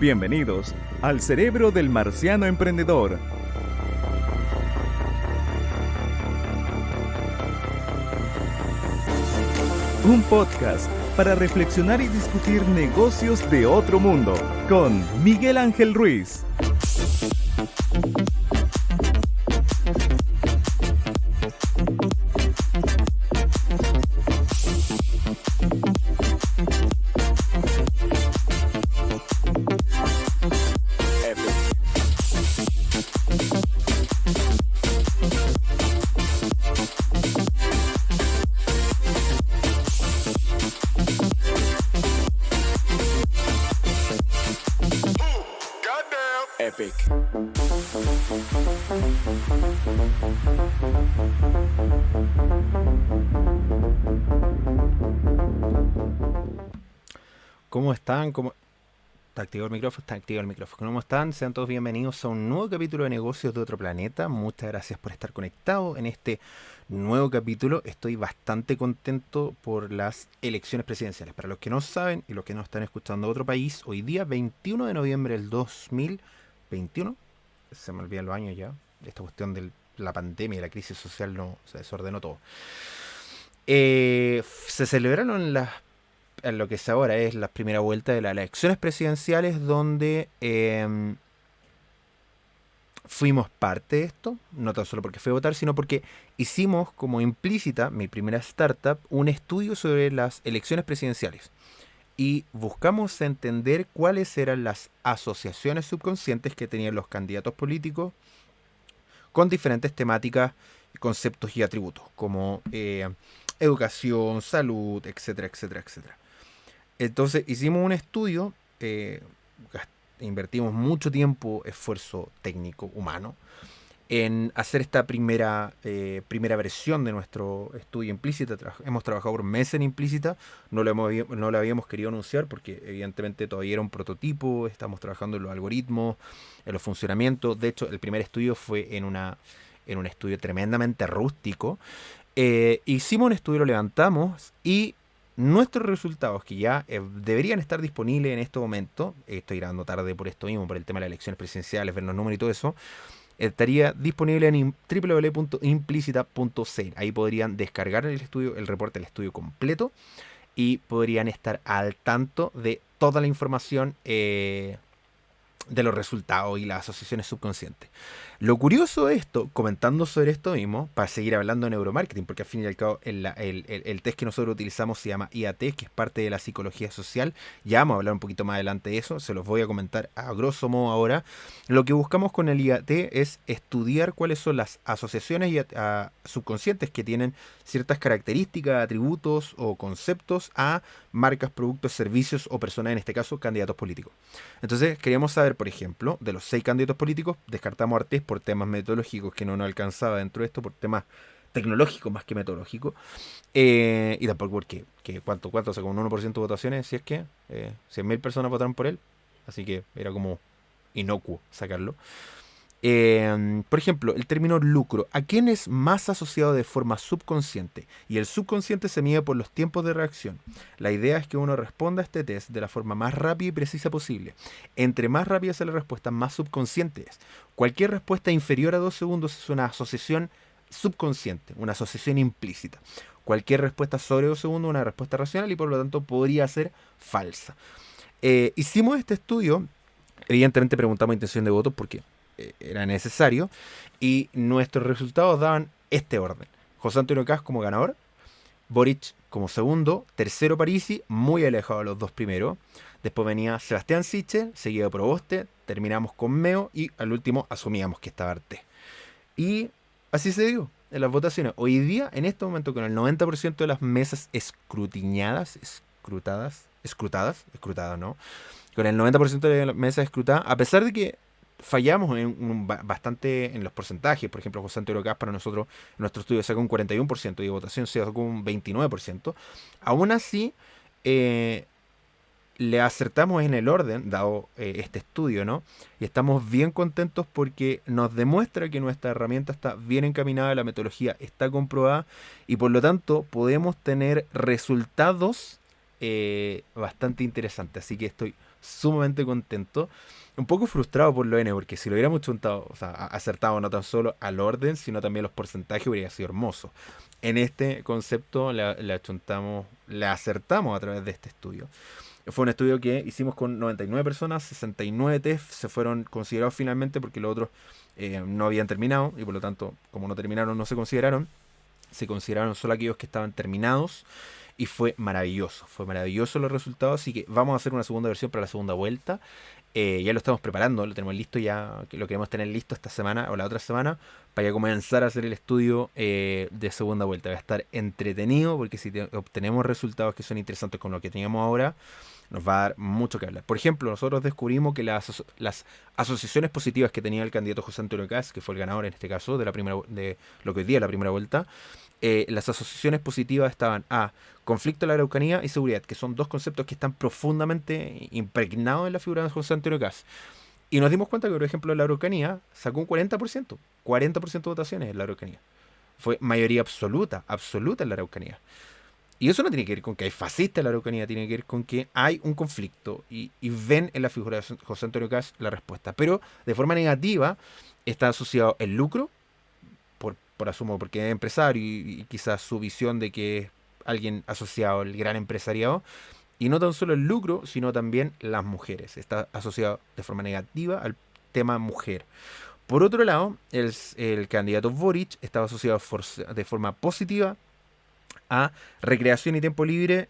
Bienvenidos al Cerebro del Marciano Emprendedor. Un podcast para reflexionar y discutir negocios de otro mundo con Miguel Ángel Ruiz. Epic. ¿Cómo están? Está activado el micrófono, está activado el micrófono. ¿Cómo están? Sean todos bienvenidos a un nuevo capítulo de Negocios de Otro Planeta. Muchas gracias por estar conectados en este nuevo capítulo. Estoy bastante contento por las elecciones presidenciales. Para los que no saben y los que no están escuchando de otro país, hoy día 21 de noviembre del 2021, se me olvidan los años ya, esta cuestión de la pandemia y la crisis social se desordenó todo. Se celebraron en lo que es ahora es la primera vuelta de las elecciones presidenciales, donde fuimos parte de esto, no tan solo porque fui a votar, sino porque hicimos como implícita, mi primera startup, un estudio sobre las elecciones presidenciales. Y buscamos entender cuáles eran las asociaciones subconscientes que tenían los candidatos políticos con diferentes temáticas, conceptos y atributos, como educación, salud, etcétera, etcétera, etcétera. Entonces hicimos un estudio, invertimos mucho tiempo, esfuerzo técnico, humano, en hacer esta primera versión de nuestro estudio implícita. Hemos trabajado por meses en implícita, no lo habíamos querido anunciar porque evidentemente todavía era un prototipo, estamos trabajando en los algoritmos, en los funcionamientos. De hecho, el primer estudio fue en un estudio tremendamente rústico. Hicimos un estudio, lo levantamos y nuestros resultados, que ya deberían estar disponibles en este momento, estoy grabando tarde por esto mismo, por el tema de las elecciones presidenciales, ver los números y todo eso, estaría disponible en www.implicita.cl. Ahí podrían descargar el estudio, el reporte del estudio completo, y podrían estar al tanto de toda la información de los resultados y las asociaciones subconscientes. Lo curioso de esto, comentando sobre esto mismo, para seguir hablando de neuromarketing, porque al fin y al cabo el test que nosotros utilizamos se llama IAT, que es parte de la psicología social. Ya vamos a hablar un poquito más adelante de eso, se los voy a comentar a grosso modo ahora. Lo que buscamos con el IAT es estudiar cuáles son las asociaciones subconscientes que tienen ciertas características, atributos o conceptos a marcas, productos, servicios o personas, en este caso candidatos políticos. Entonces queríamos saber, por ejemplo, de los 6 candidatos políticos, descartamos a Artés por temas metodológicos que no nos alcanzaba dentro de esto, por temas tecnológicos más que metodológicos, y tampoco porque ¿cuánto sacó? Un 1% de votaciones, si es que 100.000 personas votaron por él, así que era como inocuo sacarlo. Por ejemplo, el término lucro, ¿a quién es más asociado de forma subconsciente? Y el subconsciente se mide por los tiempos de reacción. La idea es que uno responda a este test de la forma más rápida y precisa posible. Entre más rápida sea la respuesta, más subconsciente es. Cualquier respuesta inferior a 2 segundos es una asociación subconsciente, una asociación implícita. Cualquier respuesta sobre 2 segundos es una respuesta racional y por lo tanto podría ser falsa. Hicimos este estudio, evidentemente preguntamos intención de voto porque era necesario, y nuestros resultados daban este orden: José Antonio Kast como ganador, Boric como segundo, tercero Parisi, muy alejado de los dos primeros, después venía Sebastián Sichel, seguido de Proboste, terminamos con Meo y al último asumíamos que estaba Artés. Y así se dio en las votaciones. Hoy día, en este momento, con el 90% de las mesas escrutadas, ¿no? Con el 90% de las mesas escrutadas, a pesar de que fallamos bastante en los porcentajes. Por ejemplo, José Antonio Kast para nosotros, en nuestro estudio sacó un 41% y de votación se sacó un 29%. Aún así, le acertamos en el orden, dado este estudio, ¿no? Y estamos bien contentos porque nos demuestra que nuestra herramienta está bien encaminada, la metodología está comprobada y por lo tanto podemos tener resultados bastante interesantes. Así que estoy sumamente contento. Un poco frustrado por lo N, porque si lo hubiéramos chuntado, o sea, acertado no tan solo al orden, sino también los porcentajes, hubiera sido hermoso. En este concepto la acertamos a través de este estudio. Fue un estudio que hicimos con 99 personas, 69 test se fueron considerados finalmente porque los otros no habían terminado y por lo tanto, como no terminaron, no se consideraron. Se consideraron solo aquellos que estaban terminados y fue maravilloso los resultados, así que vamos a hacer una segunda versión para la segunda vuelta. Ya lo estamos preparando, lo tenemos listo ya, lo queremos tener listo esta semana o la otra semana para ya comenzar a hacer el estudio de segunda vuelta. Va a estar entretenido porque si obtenemos resultados que son interesantes con lo que teníamos ahora, nos va a dar mucho que hablar. Por ejemplo, nosotros descubrimos que las asociaciones positivas que tenía el candidato José Antonio Kast, que fue el ganador en este caso de lo que hoy día es la primera vuelta, las asociaciones positivas estaban a conflicto de la Araucanía y seguridad, que son dos conceptos que están profundamente impregnados en la figura de José Antonio Kast. Y nos dimos cuenta que, por ejemplo, la Araucanía sacó un 40% de votaciones en la Araucanía. Fue mayoría absoluta en la Araucanía. Y eso no tiene que ver con que hay fascistas en la Araucanía, tiene que ver con que hay un conflicto y ven en la figura de José Antonio Kast la respuesta. Pero de forma negativa está asociado el lucro, por asumo porque es empresario y quizás su visión de que es alguien asociado al gran empresariado. Y no tan solo el lucro, sino también las mujeres. Está asociado de forma negativa al tema mujer. Por otro lado, el candidato Boric estaba asociado de forma positiva a recreación y tiempo libre,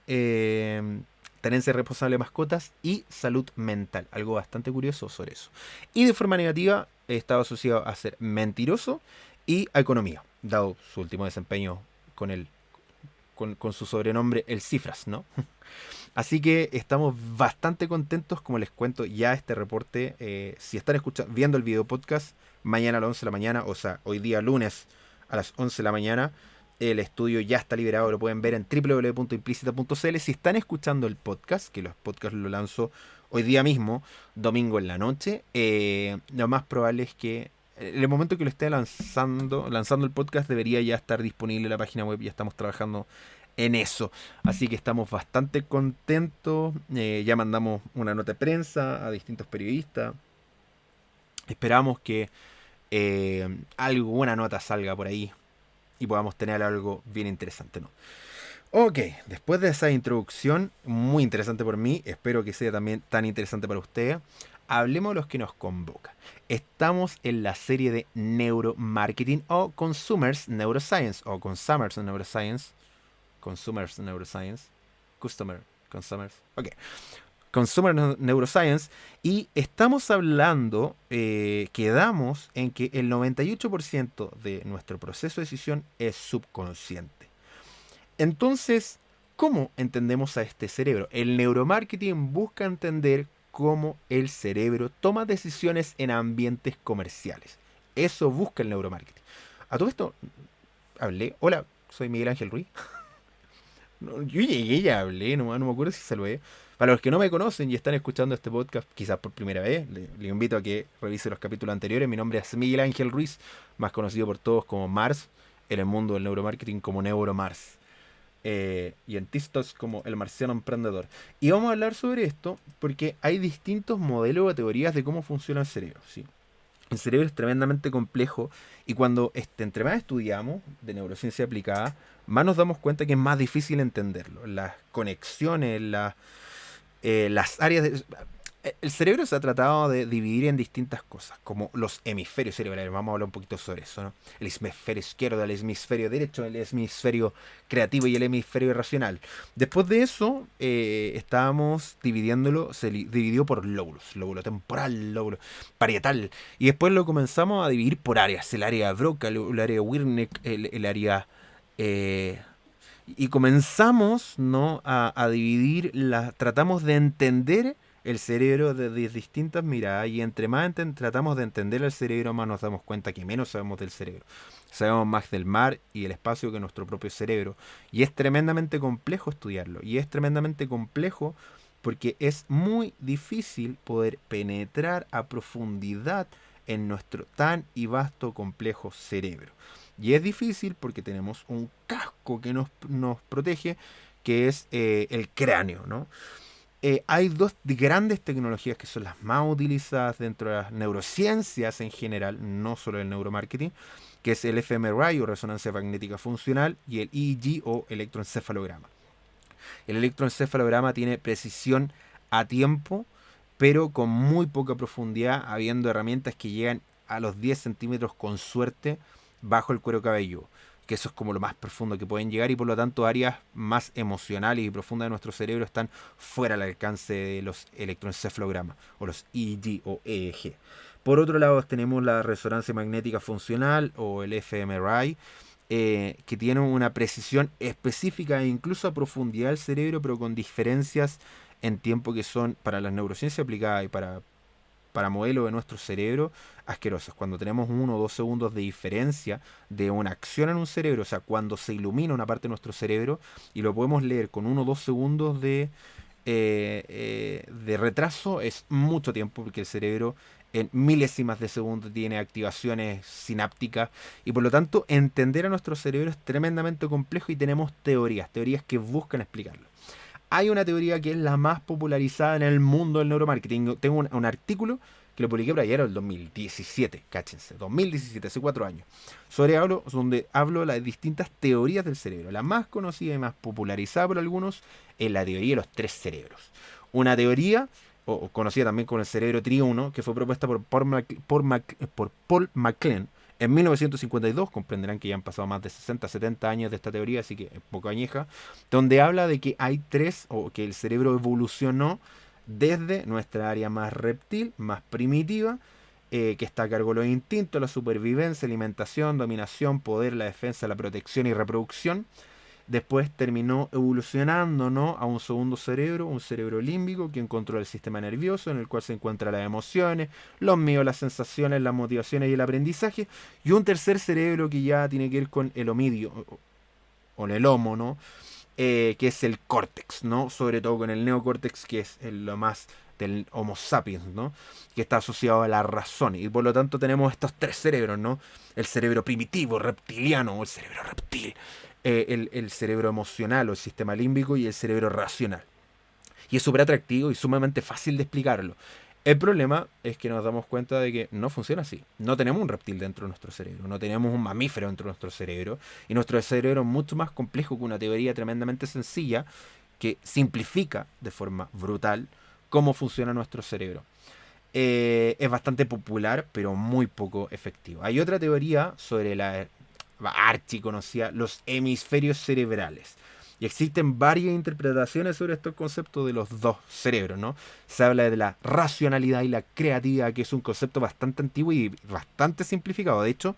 tenencia responsable de mascotas y salud mental. Algo bastante curioso sobre eso. Y de forma negativa estaba asociado a ser mentiroso y a economía, dado su último desempeño con su sobrenombre El Cifras, ¿no? Así que estamos bastante contentos, como les cuento ya este reporte. Si están viendo el video podcast, mañana a las 11 de la mañana, o sea, hoy día lunes a las 11 de la mañana, el estudio ya está liberado, lo pueden ver en www.implicita.cl. Si están escuchando el podcast, que los podcasts lo lanzo hoy día mismo, domingo en la noche, lo más probable es que en el momento que lo esté lanzando el podcast debería ya estar disponible en la página web, ya estamos trabajando en eso. Así que estamos bastante contentos. Ya mandamos una nota de prensa a distintos periodistas. Esperamos que alguna nota salga por ahí y podamos tener algo bien interesante, ¿no? Ok, después de esa introducción, muy interesante por mí, espero que sea también tan interesante para ustedes, hablemos de los que nos convoca. Estamos en la serie de neuromarketing o Consumers Neuroscience o Consumers Neuroscience. Consumers Neuroscience. Consumers. Ok. Consumer Neuroscience. Y estamos hablando, quedamos en que el 98% de nuestro proceso de decisión es subconsciente. Entonces, ¿cómo entendemos a este cerebro? El neuromarketing busca entender cómo el cerebro toma decisiones en ambientes comerciales. Eso busca el neuromarketing. A todo esto, hablé. Hola, soy Miguel Ángel Ruiz. No, yo llegué y hablé, no me acuerdo si saludé. Para los que no me conocen y están escuchando este podcast quizás por primera vez, le invito a que revise los capítulos anteriores. Mi nombre es Miguel Ángel Ruiz, más conocido por todos como Mars, en el mundo del neuromarketing como NeuroMars. Y en TikTok como el marciano emprendedor. Y vamos a hablar sobre esto porque hay distintos modelos o teorías de cómo funciona el cerebro, ¿sí? El cerebro es tremendamente complejo y cuando entre más estudiamos de neurociencia aplicada, más nos damos cuenta que es más difícil entenderlo. Las conexiones, las áreas de... El cerebro se ha tratado de dividir en distintas cosas, como los hemisferios cerebrales. Vamos a hablar un poquito sobre eso, ¿no? El hemisferio izquierdo, el hemisferio derecho, el hemisferio creativo y el hemisferio racional. Después de eso, estábamos dividiéndolo, se dividió por lóbulos, lóbulo temporal, lóbulo parietal. Y después lo comenzamos a dividir por áreas, el área Broca, el área Wernicke, el área... y comenzamos, ¿no?, a dividir, tratamos de entender el cerebro desde distintas miradas y entre más tratamos de entender el cerebro, más nos damos cuenta que menos sabemos del cerebro. Sabemos más del mar y el espacio que nuestro propio cerebro. Y es tremendamente complejo estudiarlo. Y es tremendamente complejo porque es muy difícil poder penetrar a profundidad en nuestro tan y vasto complejo cerebro. Y es difícil porque tenemos un casco que nos protege, que es el cráneo, ¿no? hay dos grandes tecnologías que son las más utilizadas dentro de las neurociencias en general, no solo el neuromarketing, que es el fMRI o resonancia magnética funcional y el EEG o electroencefalograma. El electroencefalograma tiene precisión a tiempo, pero con muy poca profundidad, habiendo herramientas que llegan a los 10 centímetros con suerte bajo el cuero cabelludo, que eso es como lo más profundo que pueden llegar, y por lo tanto áreas más emocionales y profundas de nuestro cerebro están fuera del alcance de los electroencefalogramas o los EEG o EEG. Por otro lado tenemos la resonancia magnética funcional o el fMRI, que tiene una precisión específica e incluso a profundidad del cerebro, pero con diferencias en tiempo que son para la neurociencia aplicada y para modelos de nuestro cerebro asquerosas. Cuando tenemos 1 o 2 segundos de diferencia de una acción en un cerebro, o sea, cuando se ilumina una parte de nuestro cerebro y lo podemos leer con 1 o 2 segundos de retraso, es mucho tiempo, porque el cerebro en milésimas de segundo tiene activaciones sinápticas y por lo tanto entender a nuestro cerebro es tremendamente complejo, y tenemos teorías que buscan explicarlo. Hay una teoría que es la más popularizada en el mundo del neuromarketing. Tengo un artículo que lo publiqué por ayer, el 2017, cáchense, 2017, hace 4 años, donde hablo de las distintas teorías del cerebro. La más conocida y más popularizada por algunos es la teoría de los 3 cerebros. Una teoría, o conocida también como el cerebro triuno, que fue propuesta por Paul MacLean en 1952. Comprenderán que ya han pasado más de 60, 70 años de esta teoría, así que es poco añeja, donde habla de que hay 3, o que el cerebro evolucionó desde nuestra área más reptil, más primitiva, que está a cargo de los instintos, la supervivencia, alimentación, dominación, poder, la defensa, la protección y reproducción. Después terminó evolucionando, ¿no?, a un segundo cerebro, un cerebro límbico, que controla el sistema nervioso, en el cual se encuentran las emociones, los miedos, las sensaciones, las motivaciones y el aprendizaje. Y un tercer cerebro que ya tiene que ver con el omidio, o el homo, ¿no?, que es el córtex, ¿no?, sobre todo con el neocórtex, que es lo más del Homo sapiens, ¿no?, que está asociado a la razón. Y por lo tanto tenemos estos 3 cerebros, ¿no?, el cerebro primitivo, reptiliano, o el cerebro reptil, el cerebro emocional o el sistema límbico, y el cerebro racional. Y es súper atractivo y sumamente fácil de explicarlo. El problema es que nos damos cuenta de que no funciona así. No tenemos un reptil dentro de nuestro cerebro, no tenemos un mamífero dentro de nuestro cerebro, y nuestro cerebro es mucho más complejo que una teoría tremendamente sencilla que simplifica de forma brutal cómo funciona nuestro cerebro. Es bastante popular, pero muy poco efectivo. Hay otra teoría sobre la archiconocida, los hemisferios cerebrales. Y existen varias interpretaciones sobre estos conceptos de los 2 cerebros, ¿no? Se habla de la racionalidad y la creatividad, que es un concepto bastante antiguo y bastante simplificado. De hecho,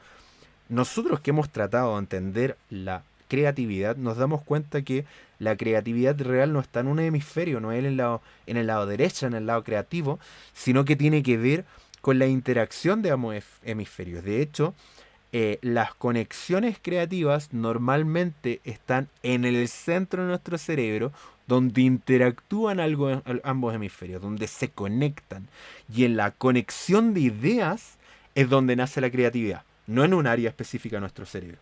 nosotros que hemos tratado de entender la creatividad, nos damos cuenta que la creatividad real no está en un hemisferio, no es en el lado derecho, en el lado creativo, sino que tiene que ver con la interacción de ambos hemisferios. De hecho, las conexiones creativas normalmente están en el centro de nuestro cerebro, donde interactúan ambos hemisferios, donde se conectan. Y en la conexión de ideas es donde nace la creatividad, no en un área específica de nuestro cerebro.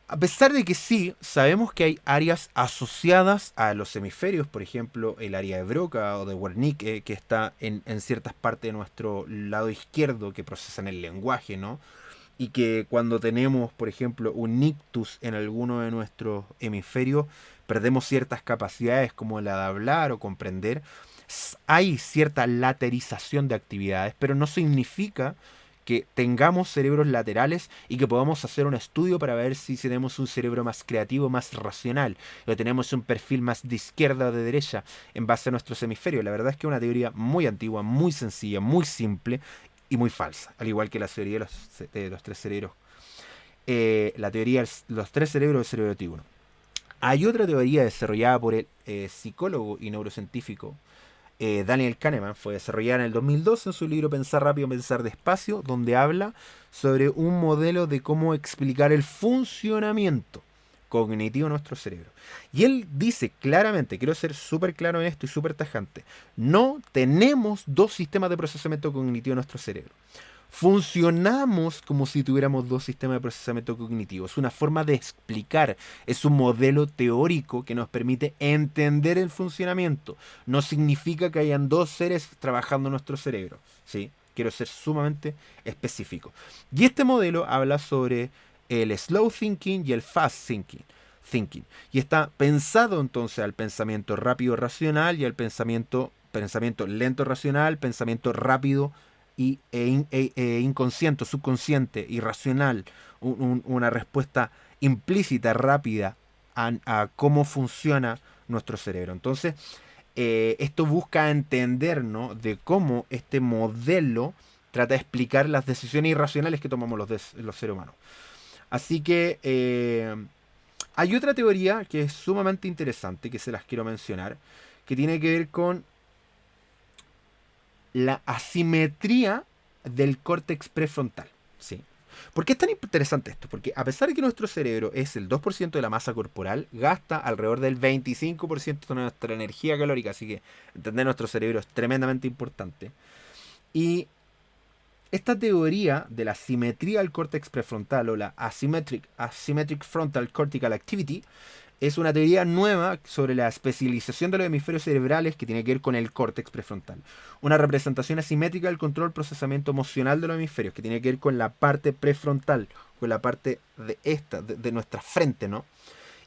A pesar de que sí, sabemos que hay áreas asociadas a los hemisferios, por ejemplo, el área de Broca o de Wernicke, que está en ciertas partes de nuestro lado izquierdo, que procesan el lenguaje, ¿no? Y que cuando tenemos, por ejemplo, un ictus en alguno de nuestros hemisferios, perdemos ciertas capacidades como la de hablar o comprender. Hay cierta laterización de actividades, pero no significa que tengamos cerebros laterales y que podamos hacer un estudio para ver si tenemos un cerebro más creativo, más racional, o tenemos un perfil más de izquierda o de derecha en base a nuestros hemisferios. La verdad es que es una teoría muy antigua, muy sencilla, muy simple y muy falsa, al igual que la teoría de los 3 cerebros. La teoría de los 3 cerebros del cerebro triuno. Hay otra teoría desarrollada por el psicólogo y neurocientífico Daniel Kahneman, fue desarrollada en el 2002 en su libro Pensar rápido, pensar despacio, donde habla sobre un modelo de cómo explicar el funcionamiento cognitivo de nuestro cerebro. Y él dice claramente, quiero ser súper claro en esto y súper tajante, no tenemos 2 sistemas de procesamiento cognitivo en nuestro cerebro. Funcionamos como si tuviéramos dos sistemas de procesamiento cognitivo. Es una forma de explicar, es un modelo teórico que nos permite entender el funcionamiento. No significa que hayan dos seres trabajando en nuestro cerebro, ¿sí? Quiero ser sumamente específico. Y este modelo habla sobre el slow thinking y el fast thinking. Y está pensado entonces al pensamiento rápido racional y al pensamiento lento racional, pensamiento rápido inconsciente, subconsciente, irracional, una respuesta implícita, rápida a cómo funciona nuestro cerebro. Entonces, esto busca entender, ¿no?, de cómo este modelo trata de explicar las decisiones irracionales que tomamos los seres humanos. Así que hay otra teoría que es sumamente interesante, que se las quiero mencionar, que tiene que ver con la asimetría del córtex prefrontal. ¿Sí? ¿Por qué es tan interesante esto? Porque a pesar de que nuestro cerebro es el 2% de la masa corporal, gasta alrededor del 25% de nuestra energía calórica. Así que entender nuestro cerebro es tremendamente importante. Y esta teoría de la simetría del córtex prefrontal o la asymmetric frontal cortical activity es una teoría nueva sobre la especialización de los hemisferios cerebrales que tiene que ver con el córtex prefrontal. Una representación asimétrica del control procesamiento emocional de los hemisferios que tiene que ver con la parte prefrontal, con la parte de nuestra frente, ¿no?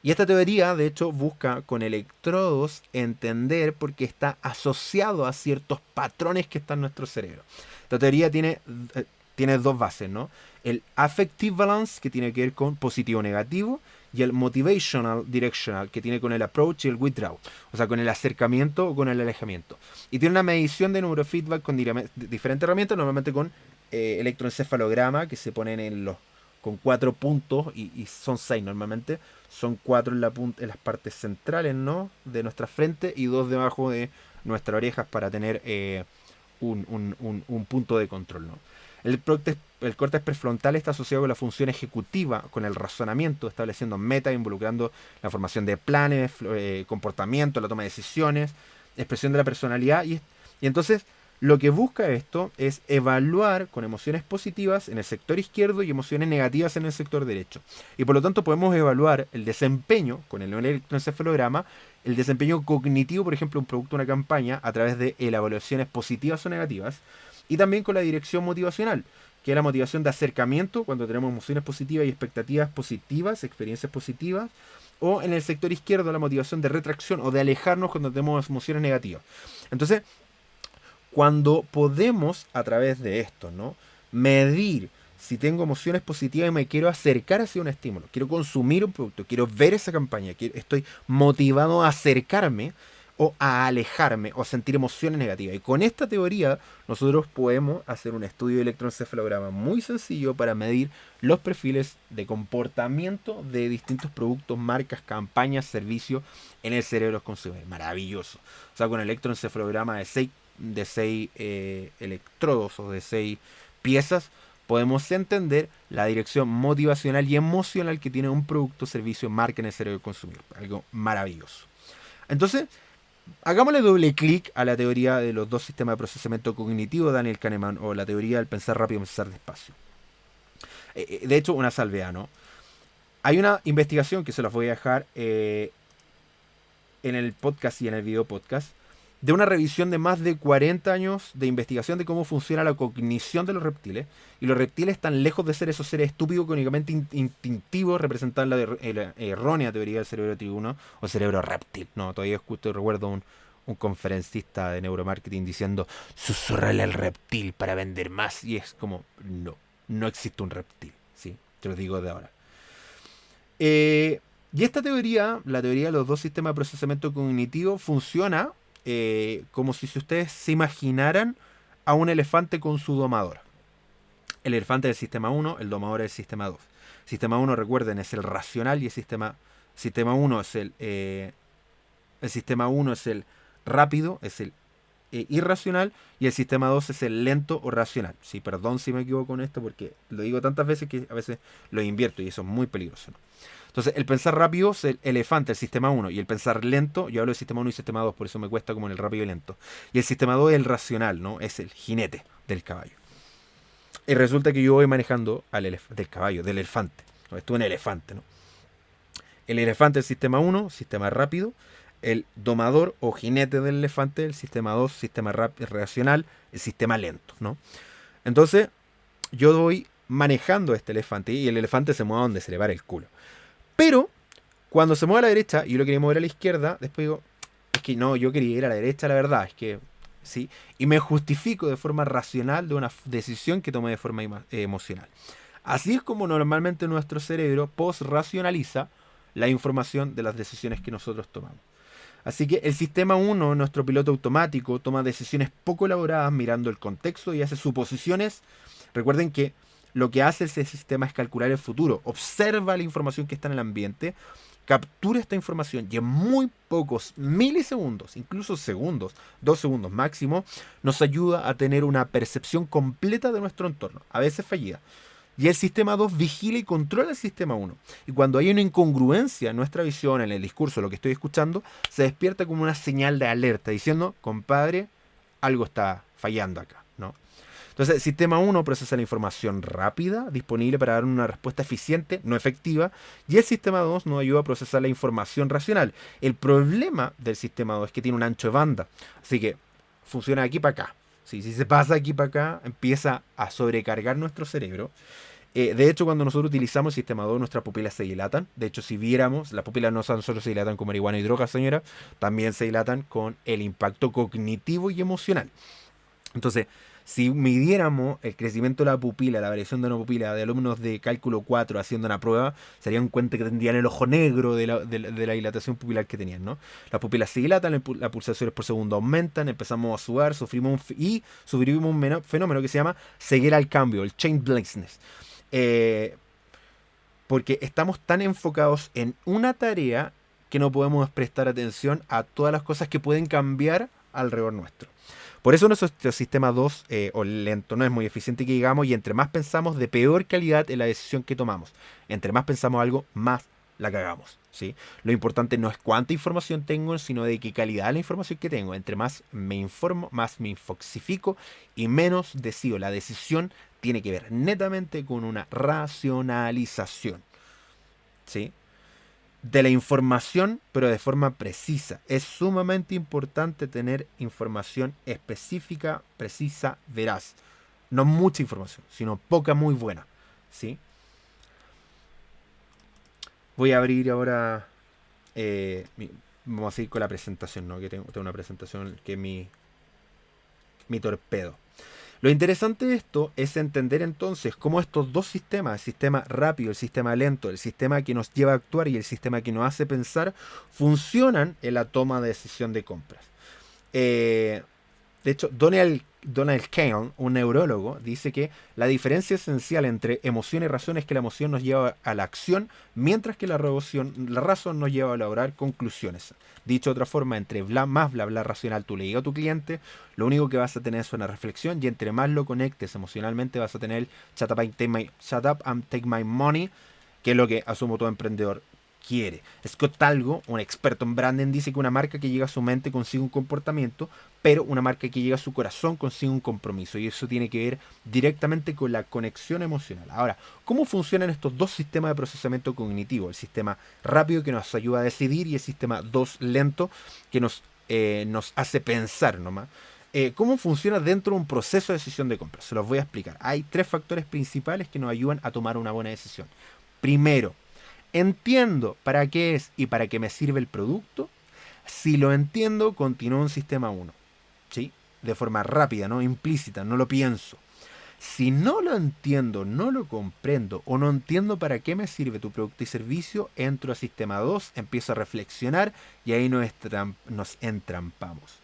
Y esta teoría, de hecho, busca con electrodos entender por qué está asociado a ciertos patrones que están en nuestro cerebro. Esta teoría tiene dos bases, ¿no? El affective balance, que tiene que ver con positivo-negativo, y el motivational directional, que tiene con el approach y el withdraw, o sea, con el acercamiento o con el alejamiento. Y tiene una medición de neurofeedback con diferentes herramientas, normalmente con electroencefalograma, que se ponen con 4 puntos, y son 6 normalmente. Son 4 en las partes centrales, ¿no?, de nuestra frente, y 2 debajo de nuestras orejas para tener un punto de control, ¿no? El córtex prefrontal está asociado con la función ejecutiva, con el razonamiento, estableciendo metas, involucrando la formación de planes, comportamiento, la toma de decisiones, expresión de la personalidad. Y entonces lo que busca esto es evaluar con emociones positivas en el sector izquierdo y emociones negativas en el sector derecho. Y por lo tanto podemos evaluar el desempeño con el electroencefalograma, el desempeño cognitivo, por ejemplo, un producto de una campaña, a través de evaluaciones positivas o negativas. Y también con la dirección motivacional, que es la motivación de acercamiento, cuando tenemos emociones positivas y expectativas positivas, experiencias positivas. O en el sector izquierdo, la motivación de retracción o de alejarnos cuando tenemos emociones negativas. Entonces, cuando podemos, a través de esto, ¿no?, medir si tengo emociones positivas y me quiero acercar hacia un estímulo, quiero consumir un producto, quiero ver esa campaña, estoy motivado a acercarme o a alejarme o a sentir emociones negativas. Y con esta teoría nosotros podemos hacer un estudio de electroencefalograma muy sencillo para medir los perfiles de comportamiento de distintos productos, marcas, campañas, servicios en el cerebro de los consumidores. Maravilloso. O sea, con el electroencefalograma de 6 electrodos o de 6 piezas, podemos entender la dirección motivacional y emocional que tiene un producto, servicio, marca en el cerebro del consumidor. Algo maravilloso. Entonces, hagámosle doble clic a la teoría de los dos sistemas de procesamiento cognitivo de Daniel Kahneman, o la teoría del pensar rápido y pensar despacio. De hecho, una salvedad, ¿no? Hay una investigación que se las voy a dejar en el podcast y en el video podcast, de una revisión de más de 40 años de investigación de cómo funciona la cognición de los reptiles. Y los reptiles están lejos de ser esos seres estúpidos que únicamente instintivos representan la errónea teoría del cerebro tribuno o cerebro reptil. No, todavía recuerdo un conferencista de neuromarketing diciendo: susurrale al reptil para vender más. Y es como, no existe un reptil, ¿sí? Te lo digo de ahora. Y esta teoría, la teoría de los dos sistemas de procesamiento cognitivo, funciona como si ustedes se imaginaran a un elefante con su domadora. El elefante es el sistema 1, el domador es el sistema 2. Sistema 1, recuerden, es el racional, y el sistema 1 es el sistema 1 es el rápido, es el irracional, y el sistema 2 es el lento o racional. Sí, perdón si me equivoco con esto, porque lo digo tantas veces que a veces lo invierto y eso es muy peligroso, ¿no? Entonces, el pensar rápido es el elefante, el sistema 1, y el pensar lento, yo hablo de sistema 1 y sistema 2, por eso me cuesta como en el rápido y lento. Y el sistema 2 es el racional, ¿no? Es el jinete del caballo. Y resulta que yo voy manejando del caballo, del elefante. ¿No? Esto es un elefante, ¿no? El elefante, el sistema 1, sistema rápido. El domador o jinete del elefante, el sistema 2, sistema racional, el sistema lento, ¿no? Entonces, yo voy manejando este elefante y el elefante se mueve donde se le para el culo. Pero, cuando se mueve a la derecha y yo lo quería mover a la izquierda, después digo, es que no, yo quería ir a la derecha, la verdad, es que sí. Y me justifico de forma racional de una decisión que tomé de forma emocional. Así es como normalmente nuestro cerebro post-racionaliza la información de las decisiones que nosotros tomamos. Así que el sistema 1, nuestro piloto automático, toma decisiones poco elaboradas mirando el contexto y hace suposiciones. Recuerden que lo que hace ese sistema es calcular el futuro, observa la información que está en el ambiente, captura esta información y en muy pocos milisegundos, incluso segundos, 2 segundos máximo, nos ayuda a tener una percepción completa de nuestro entorno, a veces fallida. Y el sistema 2 vigila y controla el sistema 1. Y cuando hay una incongruencia en nuestra visión, en el discurso, lo que estoy escuchando, se despierta como una señal de alerta, diciendo, compadre, algo está fallando acá, ¿no? Entonces, el sistema 1 procesa la información rápida, disponible para dar una respuesta eficiente, no efectiva, y el sistema 2 nos ayuda a procesar la información racional. El problema del sistema 2 es que tiene un ancho de banda, así que funciona de aquí para acá. Si se pasa de aquí para acá, empieza a sobrecargar nuestro cerebro. De hecho, cuando nosotros utilizamos el sistema 2, nuestras pupilas se dilatan. De hecho, si viéramos, las pupilas no solo se dilatan con marihuana y drogas, señora, también se dilatan con el impacto cognitivo y emocional. Entonces, si midiéramos el crecimiento de la pupila, la variación de una pupila de alumnos de cálculo 4 haciendo una prueba, se darían cuenta que tendrían el ojo negro de la dilatación pupilar que tenían, ¿no? Las pupilas se dilatan, las pulsaciones por segundo aumentan, empezamos a sudar, sufrimos un fenómeno que se llama ceguera al cambio, el change blindness. Porque estamos tan enfocados en una tarea que no podemos prestar atención a todas las cosas que pueden cambiar alrededor nuestro. Por eso nuestro sistema 2 o lento no es muy eficiente que digamos, y entre más pensamos, de peor calidad en la decisión que tomamos. Entre más pensamos algo, más la cagamos, ¿sí? Lo importante no es cuánta información tengo, sino de qué calidad la información que tengo. Entre más me informo, más me infoxifico y menos decido. La decisión tiene que ver netamente con una racionalización, ¿sí? De la información, pero de forma precisa. Es sumamente importante tener información específica, precisa, veraz. No mucha información, sino poca muy buena, ¿sí? Voy a abrir ahora... vamos a seguir con la presentación, ¿no? Que tengo una presentación que es mi torpedo. Lo interesante de esto es entender entonces cómo estos dos sistemas, el sistema rápido, el sistema lento, el sistema que nos lleva a actuar y el sistema que nos hace pensar, funcionan en la toma de decisión de compras. De hecho, Donald Kahn, un neurólogo, dice que la diferencia esencial entre emoción y razón es que la emoción nos lleva a la acción, mientras que la razón nos lleva a elaborar conclusiones. Dicho de otra forma, entre más bla bla racional tú le digas a tu cliente, lo único que vas a tener es una reflexión, y entre más lo conectes emocionalmente vas a tener el shut up and take my money, que es lo que asumo todo emprendedor quiere. Scott Talgo, un experto en branding, dice que una marca que llega a su mente consigue un comportamiento, pero una marca que llega a su corazón consigue un compromiso, y eso tiene que ver directamente con la conexión emocional. Ahora, ¿cómo funcionan estos dos sistemas de procesamiento cognitivo? El sistema rápido, que nos ayuda a decidir, y el sistema 2 lento, que nos hace pensar nomás. ¿Cómo funciona dentro de un proceso de decisión de compra? Se los voy a explicar. Hay 3 factores principales que nos ayudan a tomar una buena decisión. Primero, entiendo para qué es y para qué me sirve el producto. Si lo entiendo, continúo en sistema 1, ¿sí? De forma rápida, no implícita, no lo pienso. Si no lo entiendo, no lo comprendo o no entiendo para qué me sirve tu producto y servicio, entro a sistema 2, empiezo a reflexionar y ahí nos entrampamos.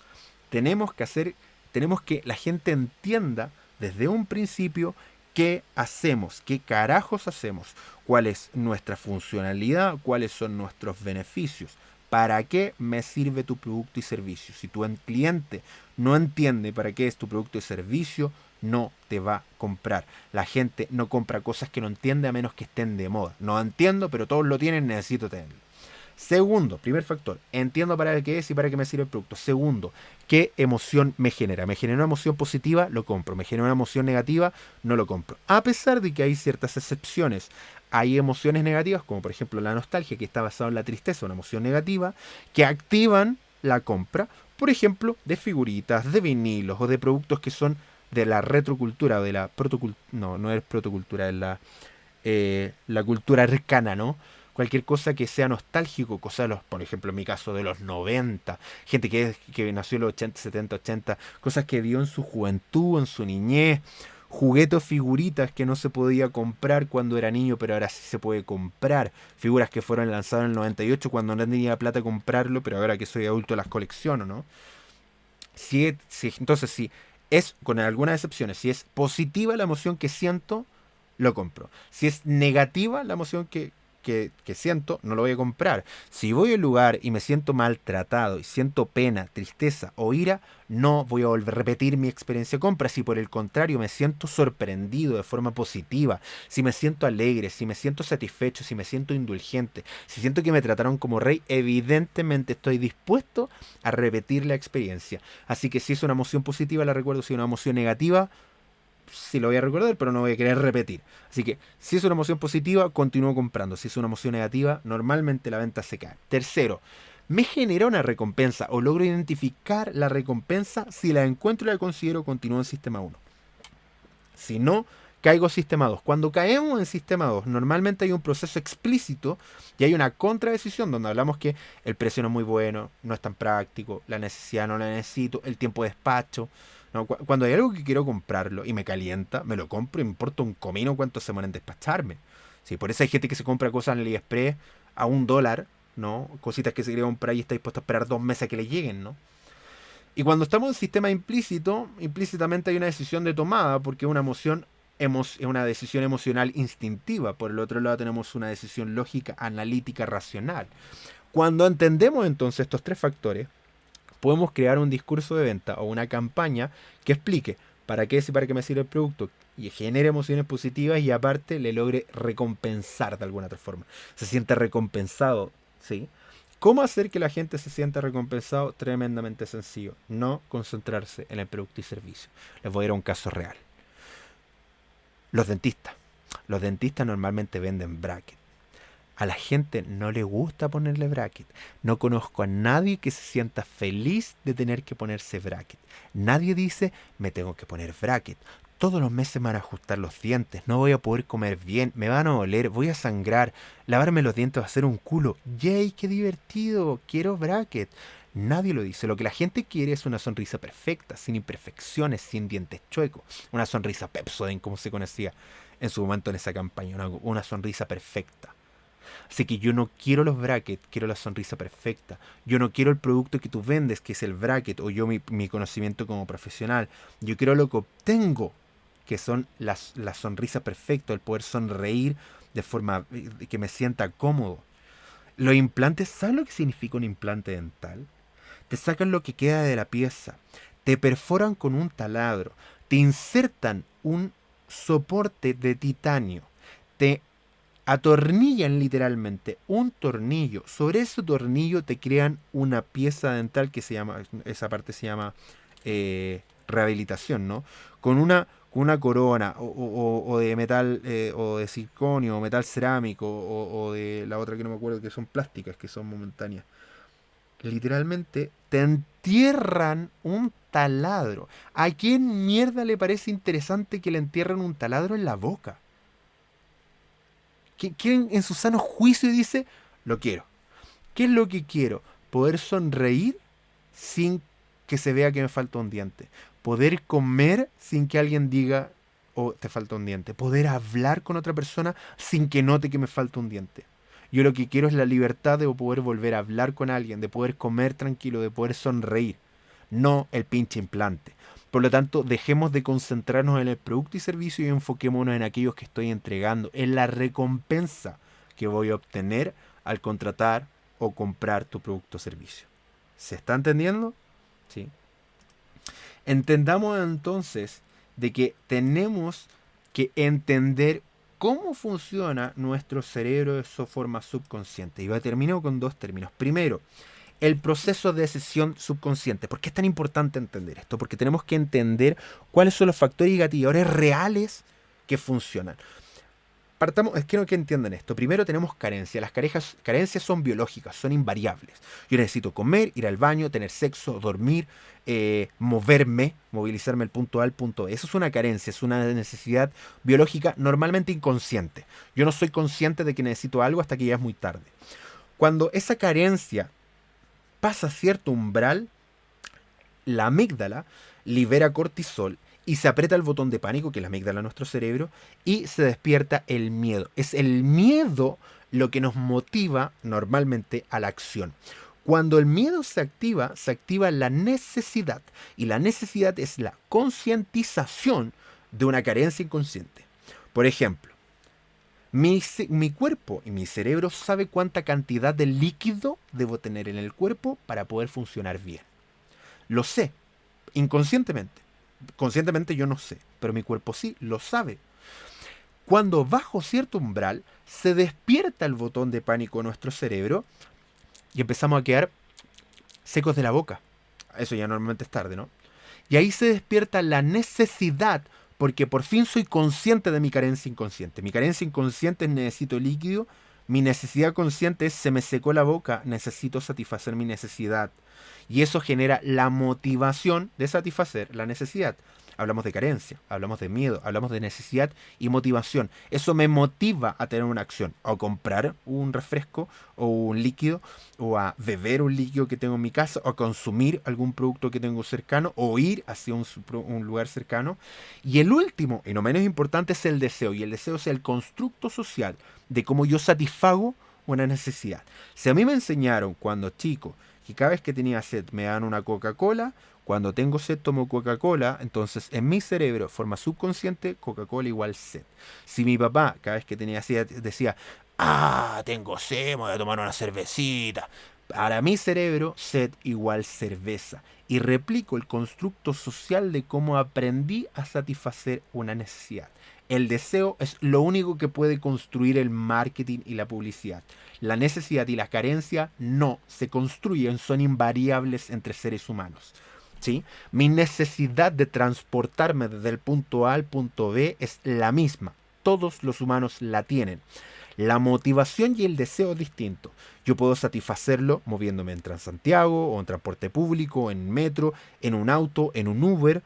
Tenemos que la gente entienda desde un principio qué hacemos, qué carajos hacemos, cuál es nuestra funcionalidad, cuáles son nuestros beneficios, para qué me sirve tu producto y servicio. Si tu cliente no entiende para qué es tu producto y servicio, no te va a comprar. La gente no compra cosas que no entiende a menos que estén de moda. No entiendo, pero todos lo tienen, necesito tenerlo. Segundo, primer factor, entiendo para qué es y para qué me sirve el producto. Segundo, ¿qué emoción me genera? ¿Me genera una emoción positiva? Lo compro. ¿Me genera una emoción negativa? No lo compro. A pesar de que hay ciertas excepciones. Hay emociones negativas, como por ejemplo la nostalgia, que está basada en la tristeza, una emoción negativa, que activan la compra, por ejemplo, de figuritas, de vinilos o de productos que son de la retrocultura o de la protocultura. No, no es protocultura, es la cultura arcana, ¿no? Cualquier cosa que sea nostálgico, cosas, por ejemplo, en mi caso, de los 90, gente que nació en los 80, 70, 80, cosas que vio en su juventud, en su niñez, juguetes, figuritas que no se podía comprar cuando era niño, pero ahora sí se puede comprar, figuras que fueron lanzadas en el 98 cuando no tenía plata comprarlo, pero ahora que soy adulto las colecciono, ¿no? Entonces, si es, con algunas excepciones, si es positiva la emoción que siento, lo compro. Si es negativa la emoción que siento, no lo voy a comprar. Si voy a un lugar y me siento maltratado y siento pena, tristeza o ira, no voy a volver a repetir mi experiencia de compra. Si por el contrario me siento sorprendido de forma positiva, si me siento alegre, si me siento satisfecho, si me siento indulgente, si siento que me trataron como rey, evidentemente estoy dispuesto a repetir la experiencia. Así que si es una emoción positiva, la recuerdo. Si es una emoción negativa, sí lo voy a recordar, pero no voy a querer repetir. Así que, si es una emoción positiva, continúo comprando. Si es una emoción negativa, normalmente la venta se cae. Tercero, me genera una recompensa o logro identificar la recompensa. Si la encuentro y la considero, continúo en sistema 1. Si no, caigo en sistema 2. Cuando caemos en sistema 2, normalmente hay un proceso explícito y hay una contradecisión donde hablamos que el precio no es muy bueno, no es tan práctico, la necesidad no la necesito, el tiempo de despacho. No, cuando hay algo que quiero comprarlo y me calienta, me lo compro y me importa un comino cuánto se mueren en despacharme. Sí, por eso hay gente que se compra cosas en el AliExpress a $1, ¿no? Cositas que se quiere comprar y está dispuesto a esperar 2 meses a que le lleguen, ¿no? Y cuando estamos en sistema implícito, implícitamente hay una decisión de tomada, porque una emoción es una decisión emocional instintiva. Por el otro lado tenemos una decisión lógica, analítica, racional. Cuando entendemos entonces estos tres factores, podemos crear un discurso de venta o una campaña que explique para qué es y para qué me sirve el producto y genere emociones positivas y aparte le logre recompensar de alguna otra forma. Se siente recompensado, ¿sí? ¿Cómo hacer que la gente se sienta recompensado? Tremendamente sencillo. No concentrarse en el producto y servicio. Les voy a dar un caso real. Los dentistas. Los dentistas normalmente venden bracket. A la gente no le gusta ponerle bracket. No conozco a nadie que se sienta feliz de tener que ponerse bracket. Nadie dice, me tengo que poner bracket. Todos los meses me van a ajustar los dientes, no voy a poder comer bien, me van a doler, voy a sangrar, lavarme los dientes va a ser un culo. ¡Yay, qué divertido! Quiero bracket. Nadie lo dice. Lo que la gente quiere es una sonrisa perfecta, sin imperfecciones, sin dientes chuecos. Una sonrisa Pepsodent, como se conocía en su momento en esa campaña. Una sonrisa perfecta. Así que yo no quiero los brackets, quiero la sonrisa perfecta. Yo no quiero el producto que tú vendes, que es el bracket, o yo mi conocimiento como profesional. Yo quiero lo que obtengo, que son la sonrisa perfecta, el poder sonreír de forma que me sienta cómodo. Los implantes, ¿sabes lo que significa un implante dental? Te sacan lo que queda de la pieza, te perforan con un taladro, te insertan un soporte de titanio, te atornillan literalmente un tornillo. Sobre ese tornillo te crean una pieza dental que se llama, esa parte se llama rehabilitación, ¿no? Con una corona o de metal o de circonio o metal cerámico o de la otra que no me acuerdo que son plásticas, que son momentáneas. Literalmente te entierran un taladro. ¿A quién mierda le parece interesante que le entierren un taladro en la boca? ¿Quién en su sano juicio dice, lo quiero? ¿Qué es lo que quiero? Poder sonreír sin que se vea que me falta un diente. Poder comer sin que alguien diga, oh, te falta un diente. Poder hablar con otra persona sin que note que me falta un diente. Yo lo que quiero es la libertad de poder volver a hablar con alguien, de poder comer tranquilo, de poder sonreír. No el pinche implante. Por lo tanto, dejemos de concentrarnos en el producto y servicio y enfoquémonos en aquellos que estoy entregando, en la recompensa que voy a obtener al contratar o comprar tu producto o servicio. ¿Se está entendiendo? Sí. Entendamos entonces de que tenemos que entender cómo funciona nuestro cerebro de forma subconsciente. Y termino con dos términos. Primero, el proceso de decisión subconsciente. ¿Por qué es tan importante entender esto? Porque tenemos que entender cuáles son los factores y gatilladores reales que funcionan. Partamos, es que no que entiendan esto. Primero tenemos carencia. Las carencias son biológicas, son invariables. Yo necesito comer, ir al baño, tener sexo, dormir, moverme, movilizarme del punto A al punto B. Eso es una carencia, es una necesidad biológica normalmente inconsciente. Yo no soy consciente de que necesito algo hasta que ya es muy tarde. Cuando esa carencia pasa cierto umbral, la amígdala libera cortisol y se aprieta el botón de pánico, que es la amígdala de nuestro cerebro, y se despierta el miedo. Es el miedo lo que nos motiva normalmente a la acción. Cuando el miedo se activa la necesidad. Y la necesidad es la concientización de una carencia inconsciente. Por ejemplo, mi cuerpo y mi cerebro sabe cuánta cantidad de líquido debo tener en el cuerpo para poder funcionar bien. Lo sé, inconscientemente. Conscientemente yo no sé, pero mi cuerpo sí lo sabe. Cuando bajo cierto umbral, se despierta el botón de pánico en nuestro cerebro y empezamos a quedar secos de la boca. Eso ya normalmente es tarde, ¿no? Y ahí se despierta la necesidad, porque por fin soy consciente de mi carencia inconsciente. Mi carencia inconsciente es necesito líquido. Mi necesidad consciente es se me secó la boca, necesito satisfacer mi necesidad. Y eso genera la motivación de satisfacer la necesidad. Hablamos de carencia, hablamos de miedo, hablamos de necesidad y motivación. Eso me motiva a tener una acción, o a comprar un refresco o un líquido, o a beber un líquido que tengo en mi casa, o a consumir algún producto que tengo cercano, o ir hacia un lugar cercano. Y el último, y no menos importante, es el deseo. Y el deseo es el constructo social de cómo yo satisfago una necesidad. Si a mí me enseñaron cuando chico que cada vez que tenía sed me dan una Coca-Cola, cuando tengo sed tomo Coca-Cola, entonces en mi cerebro, de forma subconsciente, Coca-Cola igual sed. Si mi papá cada vez que tenía sed decía, tengo sed, me voy a tomar una cervecita, para mi cerebro, sed igual cerveza. Y replico el constructo social de cómo aprendí a satisfacer una necesidad. El deseo es lo único que puede construir el marketing y la publicidad. La necesidad y la carencia no se construyen, son invariables entre seres humanos. ¿Sí? Mi necesidad de transportarme desde el punto A al punto B es la misma. Todos los humanos la tienen. La motivación y el deseo es distinto. Yo puedo satisfacerlo moviéndome en Transantiago, o en transporte público, en metro, en un auto, en un Uber,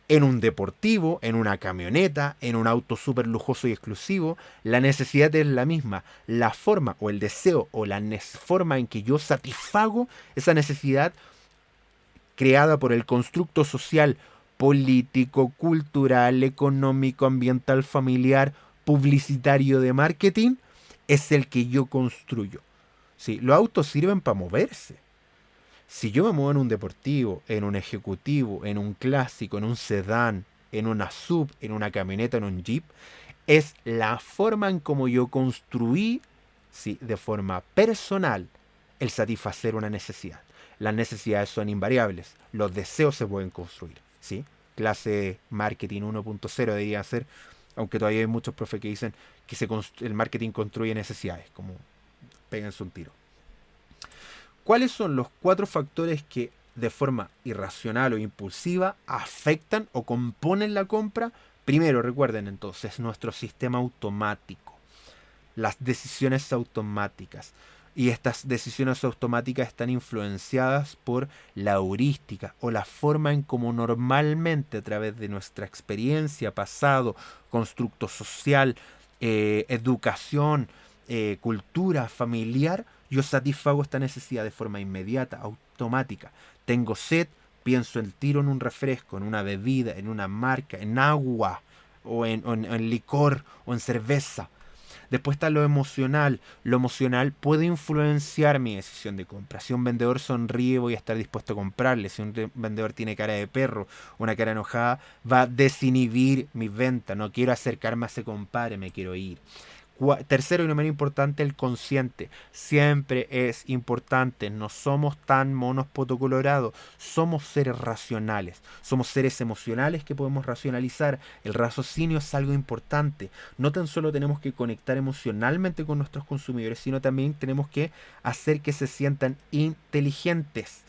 en un deportivo, en una camioneta, en un auto súper lujoso y exclusivo. La necesidad es la misma. La forma o el deseo o la forma en que yo satisfago esa necesidad creada por el constructo social, político, cultural, económico, ambiental, familiar, publicitario de marketing, es el que yo construyo. ¿Sí? Los autos sirven para moverse. Si yo me muevo en un deportivo, en un ejecutivo, en un clásico, en un sedán, en una sub, en una camioneta, en un jeep, es la forma en cómo yo construí, ¿sí?, de forma personal, el satisfacer una necesidad. Las necesidades son invariables, los deseos se pueden construir, ¿sí? Clase marketing 1.0 debería ser, aunque todavía hay muchos profes que dicen que el marketing construye necesidades, como péguense un tiro. ¿Cuáles son los 4 factores que de forma irracional o impulsiva afectan o componen la compra? Primero, recuerden entonces, nuestro sistema automático, las decisiones automáticas. Y estas decisiones automáticas están influenciadas por la heurística o la forma en cómo normalmente a través de nuestra experiencia, pasado, constructo social, educación, cultura familiar, yo satisfago esta necesidad de forma inmediata, automática. Tengo sed, pienso el tiro en un refresco, en una bebida, en una marca, en agua, o en licor, o en cerveza. Después está lo emocional. Lo emocional puede influenciar mi decisión de compra. Si un vendedor sonríe, voy a estar dispuesto a comprarle. Si un vendedor tiene cara de perro, una cara enojada, va a desinhibir mi venta. No quiero acercarme a ese compadre, me quiero ir. Tercero y no menos importante, el consciente. Siempre es importante. No somos tan monos potocolorados. Somos seres racionales. Somos seres emocionales que podemos racionalizar. El raciocinio es algo importante. No tan solo tenemos que conectar emocionalmente con nuestros consumidores, sino también tenemos que hacer que se sientan inteligentes.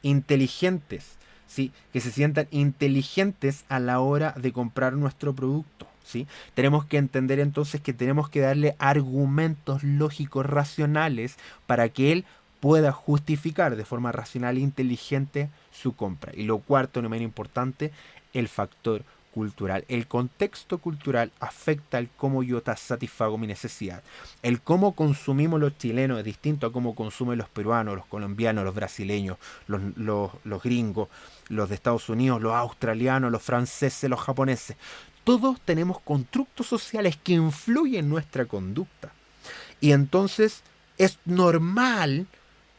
Inteligentes. ¿Sí? Que se sientan inteligentes a la hora de comprar nuestro producto. ¿Sí? Tenemos que entender entonces que tenemos que darle argumentos lógicos racionales para que él pueda justificar de forma racional e inteligente su compra. Y lo cuarto, no menos importante, el factor cultural. El contexto cultural afecta el cómo yo satisfago mi necesidad. El cómo consumimos los chilenos es distinto a cómo consumen los peruanos, los colombianos, los brasileños, los gringos, los de Estados Unidos, los australianos, los franceses, los japoneses. Todos tenemos constructos sociales que influyen en nuestra conducta. Y entonces es normal,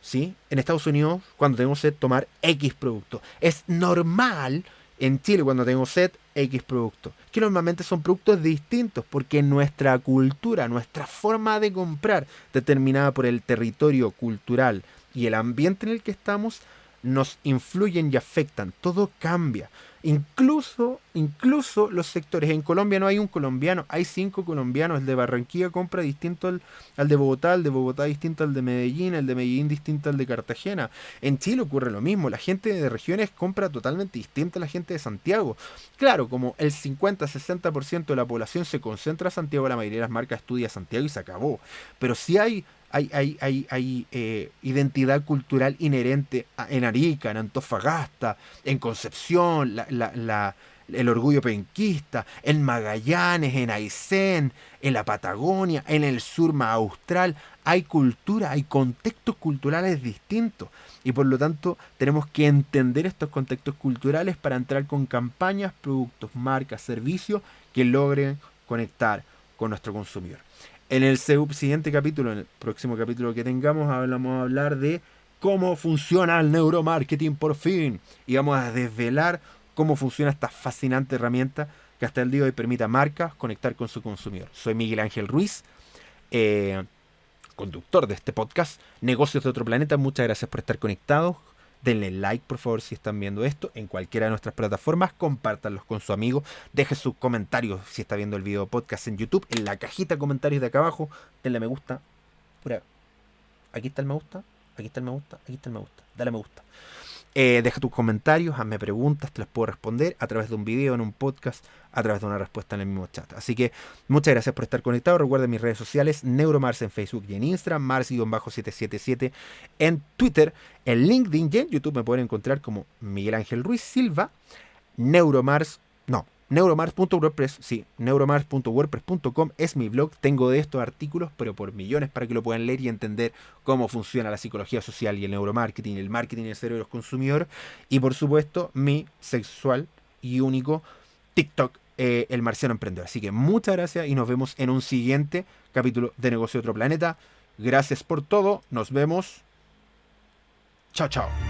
¿sí? En Estados Unidos, cuando tengo sed, tomar X producto. Es normal en Chile, cuando tengo sed, X producto. Que normalmente son productos distintos, porque nuestra cultura, nuestra forma de comprar, determinada por el territorio cultural y el ambiente en el que estamos, nos influyen y afectan. Todo cambia. Incluso los sectores. En Colombia no hay un colombiano, hay 5 colombianos. El de Barranquilla compra distinto al de Bogotá, el de Bogotá distinto al de Medellín, el de Medellín distinto al de Cartagena. En Chile ocurre lo mismo, la gente de regiones compra totalmente distinta a la gente de Santiago. Claro, como el 50-60% de la población se concentra en Santiago, la mayoría de las marcas estudia Santiago y se acabó. Pero sí hay identidad cultural inherente en Arica, en Antofagasta, en Concepción, el orgullo penquista, en Magallanes, en Aysén, en la Patagonia, en el sur más austral. Hay cultura, hay contextos culturales distintos. Y por lo tanto tenemos que entender estos contextos culturales para entrar con campañas, productos, marcas, servicios que logren conectar con nuestro consumidor. En el siguiente capítulo, en el próximo capítulo que tengamos, vamos a hablar de cómo funciona el neuromarketing por fin. Y vamos a desvelar cómo funciona esta fascinante herramienta que hasta el día de hoy permite a marcas conectar con su consumidor. Soy Miguel Ángel Ruiz, conductor de este podcast, Negocios de Otro Planeta. Muchas gracias por estar conectados. Denle like, por favor, si están viendo esto en cualquiera de nuestras plataformas. Compártanlos con su amigo. Deje sus comentarios si está viendo el video podcast en YouTube. En la cajita de comentarios de acá abajo, denle me gusta. Aquí está el me gusta. Aquí está el me gusta. Aquí está el me gusta. Dale me gusta. Deja tus comentarios, hazme preguntas, te las puedo responder a través de un video, en un podcast, a través de una respuesta en el mismo chat. Así que muchas gracias por estar conectado. Recuerden mis redes sociales, Neuromars en Facebook y en Instagram, Mars-777 en Twitter, en LinkedIn y en YouTube me pueden encontrar como Miguel Ángel Ruiz Silva. Neuromars.wordpress, sí, neuromars.wordpress.com es mi blog. Tengo de estos artículos, pero por millones, para que lo puedan leer y entender cómo funciona la psicología social y el neuromarketing, el marketing y el cerebro del consumidor. Y por supuesto, mi sexual y único TikTok, El Marciano Emprendedor. Así que muchas gracias y nos vemos en un siguiente capítulo de Negocio de Otro Planeta. Gracias por todo. Nos vemos. Chao, chao.